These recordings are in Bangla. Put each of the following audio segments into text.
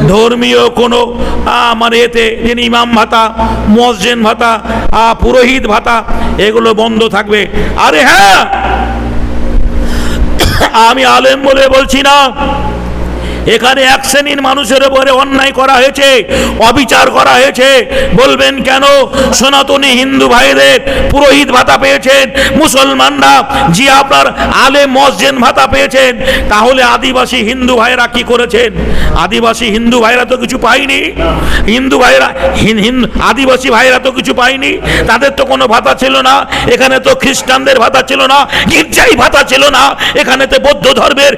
ধর্মীয় কোনো মানে এতে যিনি ইমাম ভাতা, মুয়াজ্জিন ভাতা, পুরোহিত ভাতা, এগুলো বন্ধ থাকবে। আরে হ্যাঁ, আমি আলেম বলে বলছি না, এখানে এক শ্রেণীর মানুষের উপরে অন্যায় করা হয়েছে, অবিচার করা হয়েছে। বলবেন কেন সনাতনী হিন্দু ভাইদের পুরোহিত ভাতা পেয়েছেন, মুসলমানরা জি আপনার আলেম মুয়াজ্জিন ভাতা পেয়েছেন, তাহলে আদিবাসী হিন্দু ভাইরা কি করেছেন? আদিবাসী হিন্দু ভাইরা তো কিছু পায়নি। হিন্দু ভাইরা আদিবাসী ভাইরা তো কিছু পায়নি, তাদের তো কোনো ভাতা ছিল না। এখানে তো খ্রিস্টানদের ভাতা ছিল না, গির্জাই ভাতা ছিল না, এখানে তো বৌদ্ধ ধর্মের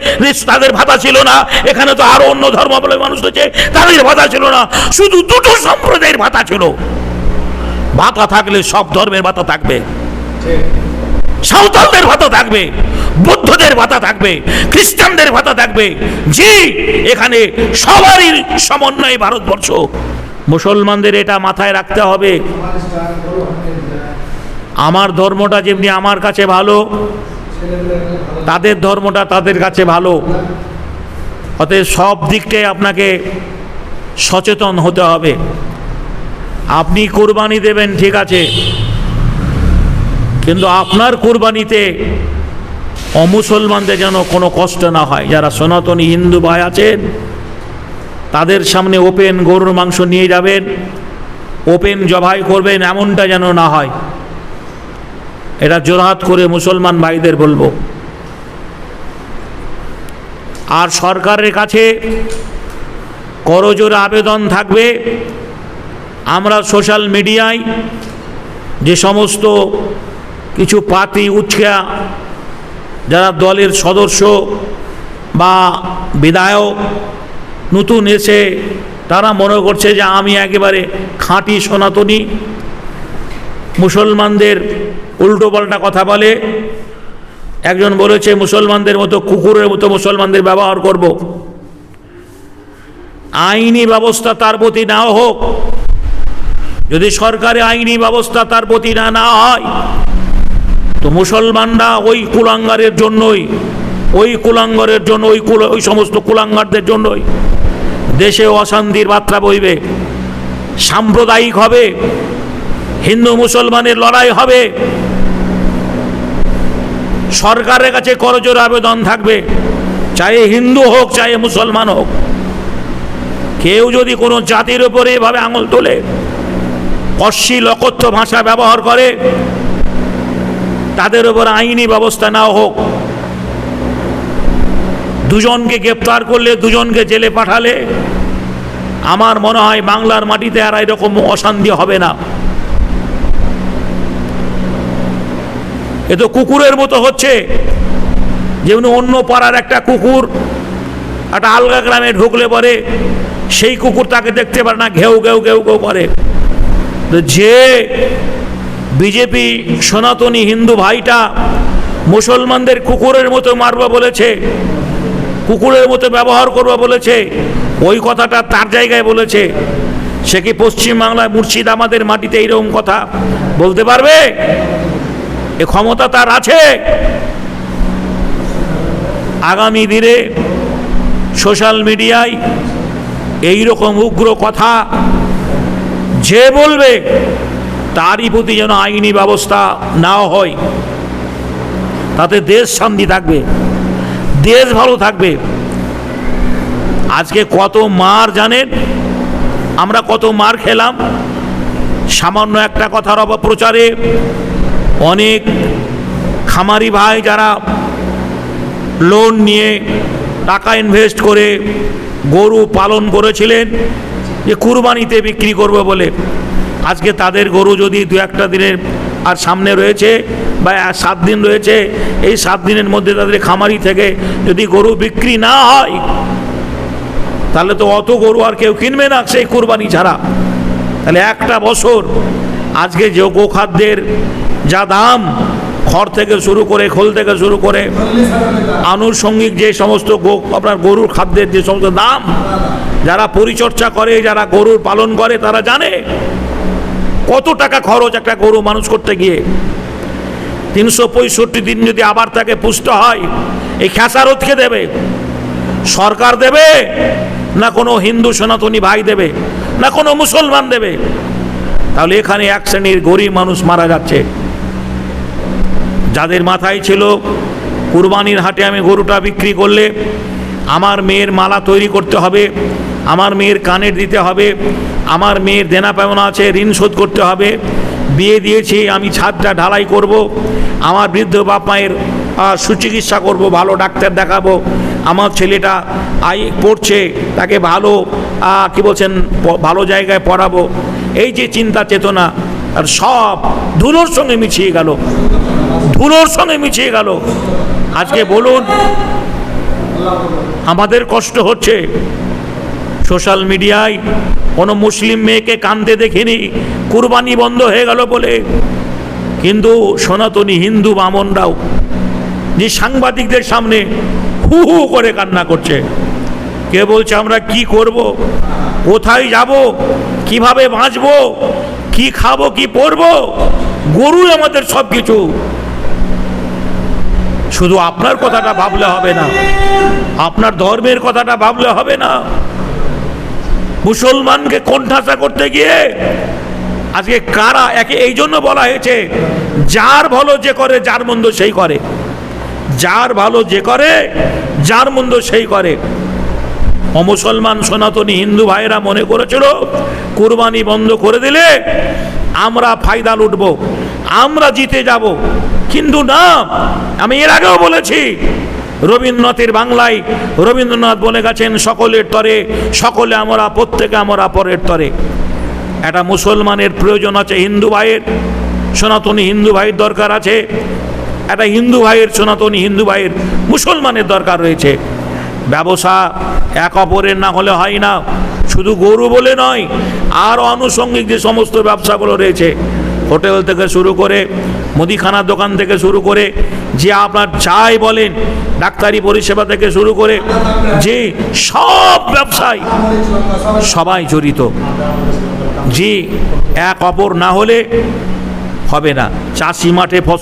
তাদের ভাতা ছিল না, এখানে তো আরো অন্য ধর্মাবলম্বী মানুষ রয়েছে তাদের ভাতা ছিল না, শুধু দুটো সম্প্রদায়ের ভাতা ছিল। ভাতা থাকলে সব ধর্মের ভাতা থাকবে, সাঁওতালদের ভাতা থাকবে, বৌদ্ধদের ভাতা থাকবে, খ্রিস্টানদের ভাতা থাকবে। জি, এখানে সবারই সমন্বয় ভারতবর্ষ। মুসলমানদের এটা মাথায় রাখতে হবে। আমার ধর্মটা যেমনি আমার কাছে ভালো, তাদের ধর্মটা তাদের কাছে ভালো। অতএব সব দিকটাই আপনাকে সচেতন হতে হবে। আপনি কোরবানি দেবেন ঠিক আছে, কিন্তু আপনার কোরবানিতে অমুসলমানদের যেন কোনো কষ্ট না হয়। যারা সনাতনী হিন্দু ভাই আছেন তাদের সামনে ওপেন গরুর মাংস নিয়ে যাবেন, ওপেন জবাই করবেন, এমনটা যেন না হয়। এটা জোরহাত করে মুসলমান ভাইদের বলবো। আর সরকারের কাছে করজোড়ে আবেদন থাকবে, আমরা সোশ্যাল মিডিয়ায় যে সমস্ত কিছু পাতি উৎখা যারা দলের সদস্য বা বিধায়ক নতুন এসে তারা মনে করছে যে আমি একেবারে খাঁটি সনাতনী, মুসলমানদের উল্টোপাল্টা কথা বলে। একজন বলেছে মুসলমানদের মতো কুকুরের মতো মুসলমানদের ব্যবহার করব। আইনি ব্যবস্থা তার প্রতি না হোক, যদি সরকারি আইনি ব্যবস্থা তার প্রতি না হয় তো মুসলমানরা ওই কুলাঙ্গারের জন্যই, ওই সমস্ত কুলাঙ্গারদের জন্যই দেশে অশান্তির বার্তা বইবে, সাম্প্রদায়িক হবে, হিন্দু মুসলমানের লড়াই হবে। সরকারের কাছে করজোড়ে আবেদন থাকবে, চাहे হিন্দু হোক চাहे মুসলমান হোক, কেউ যদি কোনো জাতির উপরে এভাবে আঙুল তোলে, অশ্লীল অকথ্য ভাষা ব্যবহার করে, তাদের উপর আইনি ব্যবস্থা নেওয়া হোক। দুজনকে গ্রেপ্তার করলে, দুজনকে জেলে পাঠালে আমার মনে হয় বাংলার মাটিতে আর এরকম অশান্তি হবে না। এ তো কুকুরের মতো হচ্ছে, যেমন অন্য পাড়ার একটা কুকুর একটা আলগা গ্রামে ঢুকলে পরে সেই কুকুর তাকে দেখতে পারে না, ঘেউ ঘেউ ঘেউ ঘেউ করে। যে বিজেপি সনাতনী হিন্দু ভাইটা মুসলমানদের কুকুরের মতো মারবা বলেছে, কুকুরের মতো ব্যবহার করবা বলেছে, ওই কথাটা তার জায়গায় বলেছে, সে কি পশ্চিমবাংলায় মুর্শিদাবাদের মাটিতে এইরকম কথা বলতে পারবে? এ ক্ষমতা তার আছে? আগামী দিনে সোশ্যাল মিডিয়ায় এইরকম উগ্র কথা যে বলবে তারই প্রতি যেন আইনি ব্যবস্থা না হয়, তাতে দেশ শান্তি থাকবে, দেশ ভালো থাকবে। আজকে কত মার জানেন, আমরা কত মার খেলাম সামান্য একটা কথার অপপ্রচারে। অনেক খামারি ভাই যারা লোন নিয়ে টাকা ইনভেস্ট করে গরু পালন করেছিলেন যে কুরবানিতে বিক্রি করবে বলে, আজকে তাদের গরু যদি দু একটা দিনের আর সামনে রয়েছে বা 7 দিন রয়েছে, এই 7 দিনের মধ্যে তাদের খামারি থেকে যদি গরু বিক্রি না হয় তাহলে তো অত গরু আর কেউ কিনবে না সেই কুরবানি ছাড়া। তাহলে একটা বছর আজকে যে গোখাদ্যের যা দাম, খড় থেকে শুরু করে, খোল থেকে শুরু করে আনুষঙ্গিক যে সমস্ত আপনার গরুর খাদ্যের যে সমস্ত দাম, যারা পরিচর্যা করে, যারা গরুর পালন করে তারা জানে কত টাকা খরচ একটা গরু মানুষ করতে গিয়ে। 365 দিন যদি আবার তাকে পুষতে হয়, এই খেসারত কে দেবে? সরকার দেবে না কোনো হিন্দু সনাতনী ভাই দেবে, না কোনো মুসলমান দেবে। তাহলে এখানে এক শ্রেণীর গরিব মানুষ মারা যাচ্ছে, যাদের মাথায় ছিল কুরবানির হাটে আমি গরুটা বিক্রি করলে আমার মেয়ের মালা তৈরি করতে হবে, আমার মেয়ের কানের দিতে হবে, আমার মেয়ের দেনা পাওনা আছে ঋণ শোধ করতে হবে, বিয়ে দিয়েছি আমি ছাদটা ঢালাই করব, আমার বৃদ্ধ বাপ মায়ের সুচিকিৎসা করব, ভালো ডাক্তার দেখাবো, আমার ছেলেটা পড়ছে তাকে ভালো কি বলছেন ভালো জায়গায় পড়াবো, এই যে চিন্তা চেতনা আর সব ধুলোর সঙ্গে মিশিয়ে গেল, ধুলোর সঙ্গে মিশিয়ে গেল। আজকে বলুন আমাদের কষ্ট হচ্ছে, সোশ্যাল মিডিয়ায় কোনো মুসলিম মেয়েকে কাঁদতে দেখিনি কুরবানি বন্ধ হয়ে গেল বলে, কিন্তু সনাতনী হিন্দু বামনরাও যে সাংবাদিকদের সামনে হু হু করে কান্না করছে। কে বলছে আমরা কি করব, কোথায় যাব, কিভাবে বাঁচব, কি খাবো, কি পরবো, গরু আমাদের সব কিছু। শুধু আপনার কথাটা ভাবলে হবে না, আপনার ধর্মের কথাটা ভাবলে হবে না। মুসলমানকে কোণঠাসা করতে গিয়ে আজকে কারা একে এই জন্য বলা হয়েছে যার ভালো যে করে যার মন্দ সেই করে, যার ভালো যে করে যার মন্দ সেই করে। অমুসলমান সনাতনী হিন্দু ভাইয়েরা মনে করেছিল কুরবানি বন্ধ করে দিলে আমরা ফায়দা লুটবো, আমরা জিতে যাব, কিন্তু না। আমি এর আগেও বলেছি, রবীন্দ্রনাথের বাংলায় রবীন্দ্রনাথ বলে গেছেন সকলের তরে সকলে আমরা, প্রত্যেকে আমরা পরের তরে। একটা মুসলমানের প্রয়োজন আছে হিন্দু ভাইয়ের, সনাতনী হিন্দু ভাইয়ের দরকার আছে, একটা হিন্দু ভাইয়ের সনাতনী হিন্দু ভাইয়ের মুসলমানের দরকার রয়েছে। ব্যবসা এক অপরের না হলে হয় না, শুধু গরু বলে নয়, আর আনুষঙ্গিক যে সমস্ত ব্যবসাগুলো রয়েছে, হোটেল থেকে শুরু করে মুদিখানার দোকান থেকে শুরু করে যে আপনার যাই বলেন, ডাক্তারি পরিষেবা থেকে শুরু করে যে সব ব্যবসায় সবাই জড়িত। যে এক অপর না হলে হবে না। চাষি মাঠে ফসল